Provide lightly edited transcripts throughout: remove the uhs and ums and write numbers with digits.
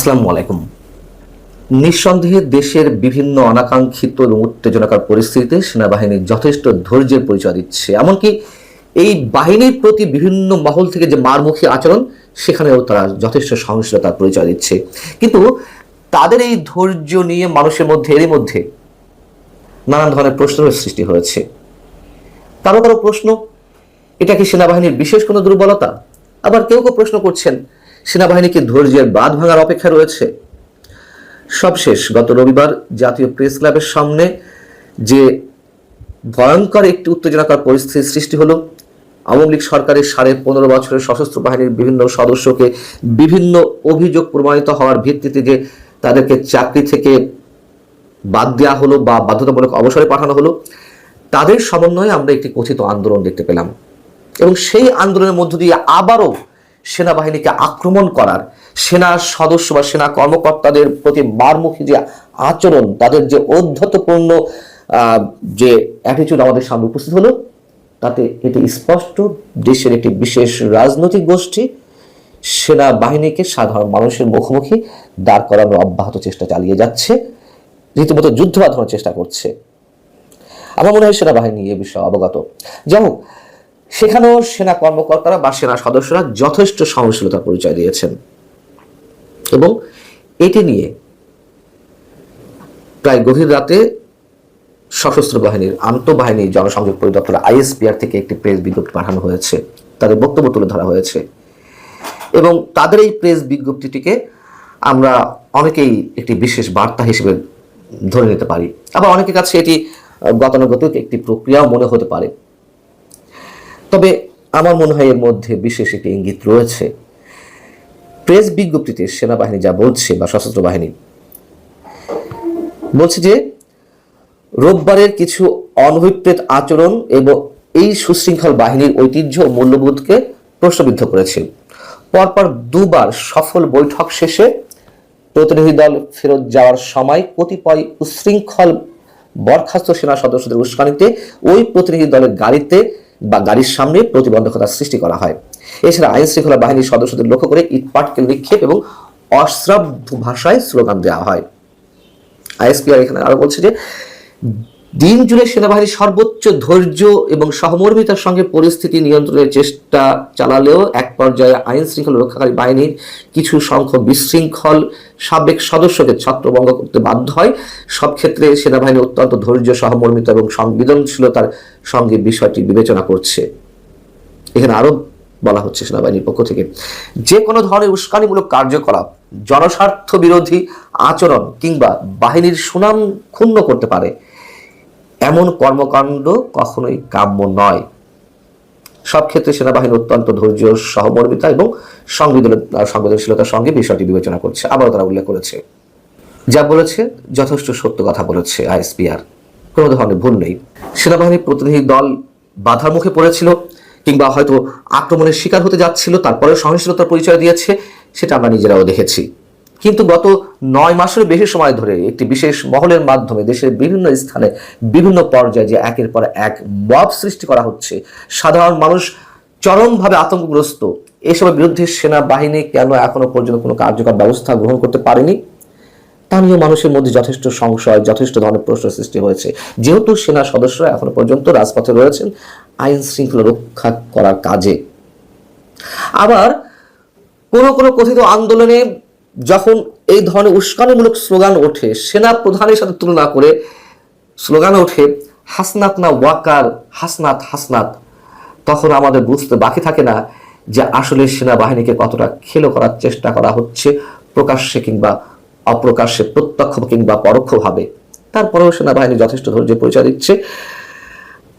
আসসালামু আলাইকুম। নিঃসন্দেহে দেশের বিভিন্ন অনাকাঙ্ক্ষিত এবং উত্তেজনাকর পরিস্থিতিতে সেনাবাহিনী যথেষ্ট ধৈর্যের পরিচয় দিচ্ছে। এমনকি এই বাহিনীর প্রতি বিভিন্ন মহল থেকে যে মারমুখী আচরণ, সেখানেও তারা যথেষ্ট সহনশীলতার পরিচয় দিচ্ছে। কিন্তু তাদের এই ধৈর্য নিয়ে মানুষের মধ্যে এরই মধ্যে নানান ধরনের প্রশ্নের সৃষ্টি হয়েছে। কারো কারো প্রশ্ন, এটা কি সেনাবাহিনীর বিশেষ কোনো দুর্বলতা? আবার কেউ কেউ প্রশ্ন করছেন, সেনাবাহিনী কি ধৈর্যের বাঁধ ভাঙার অপেক্ষায় রয়েছে? সবশেষ গত রবিবার জাতীয় প্রেস ক্লাবের সামনে যে ভয়ঙ্কর একটি উত্তেজনাকর পরিস্থিতির সৃষ্টি হলো, আওয়ামী লীগ সরকারের 15.5 বছরের সশস্ত্র বাহিনীর বিভিন্ন সদস্যকে বিভিন্ন অভিযোগ প্রমাণিত হওয়ার ভিত্তিতে যে তাদেরকে চাকরি থেকে বাদ দেওয়া হলো বা বাধ্যতামূলক অবসরে পাঠানো হলো, তাদের সমন্বয়ে আমরা একটি কথিত আন্দোলন দেখতে পেলাম। এবং সেই আন্দোলনের মধ্য দিয়ে আবারও সেনাবাহিনীকে আক্রমণ করার, সেনা সদস্য বা সেনা কর্মকর্তাদের প্রতি মারমুখী যে আচরণ, তাদের যে ঔদ্ধত্যপূর্ণ যে অ্যাটিটিউড আমাদের সামনে উপস্থিত হলো, তাতে এটি স্পষ্ট দেশের একটি বিশেষ রাজনৈতিক গোষ্ঠী সেনাবাহিনীকে সাধারণ মানুষের মুখোমুখি দাঁড় করানোর অব্যাহত চেষ্টা চালিয়ে যাচ্ছে, রীতিমতো যুদ্ধ বাঁধানোর চেষ্টা করছে। আমার মনে হয় সেনাবাহিনী এ বিষয়ে অবগত। যাই হোক, সেখানেও সেনা কর্মকর্তারা বা সেনা সদস্যরা যথেষ্ট সহনশীলতার পরিচয় দিয়েছেন এবং এটি নিয়ে প্রায় গভীর রাতে সশস্ত্র বাহিনীর আন্তঃবাহিনী জনসংযোগ পরিদপ্তর ISPR থেকে একটি প্রেস বিজ্ঞপ্তি পাঠানো হয়েছে, তাদের বক্তব্য তুলে ধরা হয়েছে এবং তাদের এই প্রেস বিজ্ঞপ্তিটিকে আমরা অনেকেই একটি বিশেষ বার্তা হিসেবে ধরে নিতে পারি। আবার অনেকের কাছে এটি গতানুগতিক একটি প্রক্রিয়াও মনে হতে পারে। তবে আমার মনে হয় এর মধ্যে বিশেষ একটি ইঙ্গিত রয়েছে। প্রেস বিজ্ঞপ্তিতে সেনাবাহিনী যা বলছে বা সশস্ত্র বাহিনী বলছে যে রোববারের কিছু অনভিপ্রেত আচরণ এবং এই সুশৃঙ্খল বাহিনীর ঐতিহ্য ও মূল্যবোধকে প্রশ্নবিদ্ধ করেছে। পরপর দুবার সফল বৈঠক শেষে প্রতিনিধি দল ফেরত যাওয়ার সময় কতিপয় উশৃঙ্খল বরখাস্ত সেনা সদস্যদের উস্কানিতে ওই প্রতিনিধি দলের গাড়িতে বা গাড়ির সামনে প্রতিবন্ধকতার সৃষ্টি করা হয়। এছাড়া আইন শৃঙ্খলা বাহিনীর সদস্যদের লক্ষ্য করে ইট পাটকেল নিক্ষেপ এবং অশ্রাব্য ভাষায় স্লোগান দেওয়া হয়। ISPR এখানে আরো বলছে যে দিন জুড়ে সেনাবাহিনীর সর্বোচ্চ ধৈর্য এবং সহমর্মিতার সঙ্গে পরিস্থিতি নিয়ন্ত্রণের চেষ্টা চালালেও এক পর্যায়ে আইন শৃঙ্খলা রক্ষাকারী বাহিনীর কিছু সংখ্যক বিশৃঙ্খল সাবেক সদস্যকে ছত্রভঙ্গ করতে বাধ্য হয়। সব ক্ষেত্রে সেনাবাহিনী অত্যন্ত ধৈর্য, সহমর্মিতা এবং সংবেদনশীলতার সঙ্গে বিষয়টি বিবেচনা করছে। এখানে আরো বলা হচ্ছে সেনাবাহিনীর পক্ষ থেকে যে কোনো ধরনের উস্কানিমূলক কার্যকলাপ, জনস্বার্থ বিরোধী আচরণ কিংবা বাহিনীর সুনাম ক্ষুণ্ণ করতে পারে এমন কর্মকাণ্ড কখনোই কাম্য নয়। সব ক্ষেত্রে সেনাবাহিনী অত্যন্ত ধৈর্য, সহমর্মিতা এবং সংবেদনশীলতার সঙ্গে বিষয়টি বিবেচনা করছে। আবারও তারা উল্লেখ করেছে, যা বলেছে যথেষ্ট সত্য কথা বলেছে ISPR, কোনো ধরনের ভুল নেই। সেনাবাহিনীর প্রতিনিধি দল বাধার মুখে পড়েছিল কিংবা হয়তো আক্রমণের শিকার হতে যাচ্ছিল, তারপরে সহনশীলতার পরিচয় দিয়েছে, সেটা আমরা নিজেরাও দেখেছি। কিন্তু গত 9 মাসের বেশি সময় ধরে একটি বিশেষ মহলের মাধ্যমে দেশের বিভিন্ন স্থানে বিভিন্ন পর্যায়ে যে একের পর এক মব সৃষ্টি করা হচ্ছে, সাধারণ মানুষ চরমভাবে আতঙ্কগ্রস্ত, এসবের বিরুদ্ধে সেনাবাহিনী কেন এখনো পর্যন্ত কোনো কার্যকর ব্যবস্থা গ্রহণ করতে পারেনি, তা নিয়ে মানুষের মধ্যে যথেষ্ট সংশয়, যথেষ্ট ধরনের প্রশ্ন সৃষ্টি হয়েছে। যেহেতু সেনা সদস্যরা এখনো পর্যন্ত রাজপথে রয়েছেন আইন শৃঙ্খলা রক্ষা করার কাজে। আবার কোনো কোনো কথিত আন্দোলনে যখন এই ধরনের উস্কানিমূলক স্লোগান ওঠে, সেনা প্রধানের সাথে তুলনা করে স্লোগান ওঠে হাসনাত না ওয়াকার, হাসনাত হাসনাত, তখন আমাদের বুঝতে বাকি থাকে না যে আসলে সেনাবাহিনীকে কতটা খেলো করার চেষ্টা করা হচ্ছে, প্রকাশ্যে কিংবা অপ্রকাশ্যে, প্রত্যক্ষ কিংবা পরোক্ষভাবে। তারপরেও সেনাবাহিনী যথেষ্ট ধৈর্যের পরিচয় দিচ্ছে।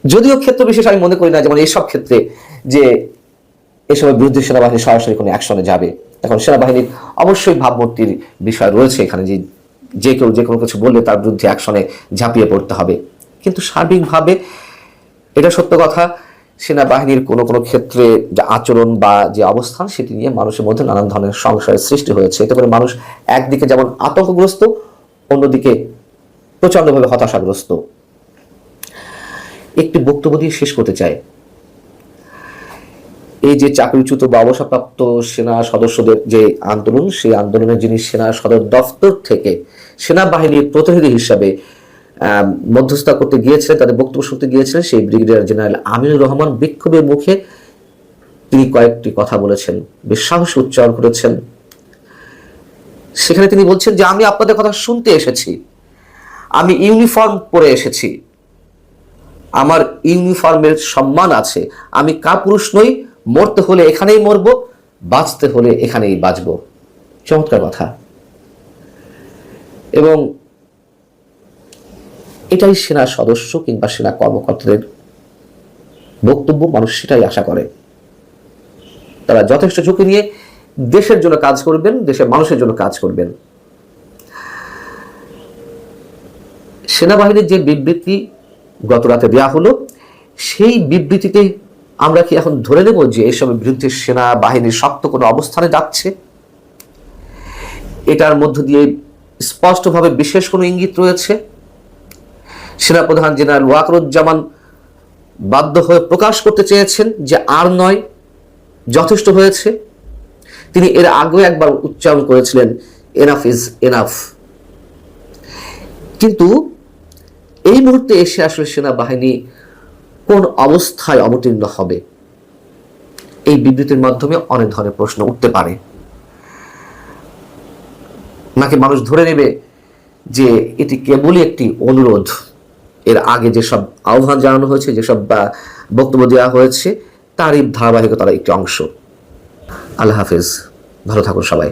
যদিও ক্ষেত্র বিশেষ আমি মনে করি না যেমন এইসব ক্ষেত্রে যে এসবের বিরুদ্ধে সেনাবাহিনী সরাসরি কোনো অ্যাকশনে যাবে। এখন সেনাবাহিনীর অবশ্যই ভাবমূর্তির বিষয় রয়েছে এখানে, যে কেউ যে কোনো কিছু বললে তার বিরুদ্ধে অ্যাকশনে ঝাঁপিয়ে পড়তে হবে। কিন্তু সার্বিকভাবে এটা সত্য কথা, সেনাবাহিনীর কোনো কোনো ক্ষেত্রে যে আচরণ বা যে অবস্থান, সেটি নিয়ে মানুষের মধ্যে নানান ধরনের সংশয়ের সৃষ্টি হয়েছে। এতে করে মানুষ একদিকে যেমন আতঙ্কগ্রস্ত, অন্যদিকে প্রচণ্ডভাবে হতাশাগ্রস্ত। একটি বক্তব্য দিয়ে শেষ করতে চাই। এই যে চাকরিচ্যুত বা অবসরপ্রাপ্ত সেনা সদস্যদের যে আন্দোলন, সেই আন্দোলনের যিনি সেনা সদর দফতর থেকে সেনাবাহিনীর প্রতিনিধি হিসাবে মধ্যস্থতা করতে গিয়েছিলেন, তাদের বক্তব্য শুনতে গিয়েছিলেন, সেই ব্রিগেডিয়ার জেনারেল আমিনুর রহমান বিক্ষোভের মুখে তিনি কয়েকটি কথা বলেছেন, বেশ সাহসী উচ্চারণ করেছেন। সেখানে তিনি বলছেন যে আমি আপনাদের কথা শুনতে এসেছি, আমি ইউনিফর্ম পরে এসেছি, আমার ইউনিফর্মের সম্মান আছে, আমি কাপুরুষ নই, মরতে হলে এখানেই মরব, বাঁচতে হলে এখানেই বাঁচব। চমৎকার কথা। এবং এটাই সেনা সদস্য কিংবা সেনা কর্মকর্তাদের বক্তব্য, মানুষ সেটাই আশা করে। তারা যথেষ্ট ঝুঁকি নিয়ে দেশের জন্য কাজ করবেন, দেশের মানুষের জন্য কাজ করবেন। সেনাবাহিনীর যে বিবৃতি গত রাতে দেওয়া হলো, সেই বিবৃতিতে আমরা কি এখন ধরে নেব যে এসবের বিরুদ্ধে সেনাবাহিনীর শক্ত কোনো অবস্থানে যাচ্ছে? এটার মধ্য দিয়ে স্পষ্টভাবে বিশেষ কোনো ইঙ্গিত রয়েছে। সেনাপ্রধান জেনারেল ওয়াকারুজ্জামান বাধ্য হয়ে প্রকাশ করতে চেয়েছেন যে আর নয়, যথেষ্ট হয়েছে। তিনি এর আগে একবার উচ্চারণ করেছিলেন এনাফ ইজ এনাফ। কিন্তু এই মুহূর্তে এসে আসলে সেনাবাহিনী কোন অবস্থায় অবতীর্ণ হবে, এই বিবৃতির মাধ্যমে অনেক ধরনের প্রশ্ন উঠতে পারে। নাকি মানুষ ধরে নেবে যে এটি কেবলই একটি অনুরোধ, এর আগে যেসব আহ্বান জানানো হয়েছে, যেসব বক্তব্য দেওয়া হয়েছে, তারই ধারাবাহিকতার একটি অংশ। আল্লাহ হাফেজ, ভালো থাকুন সবাই।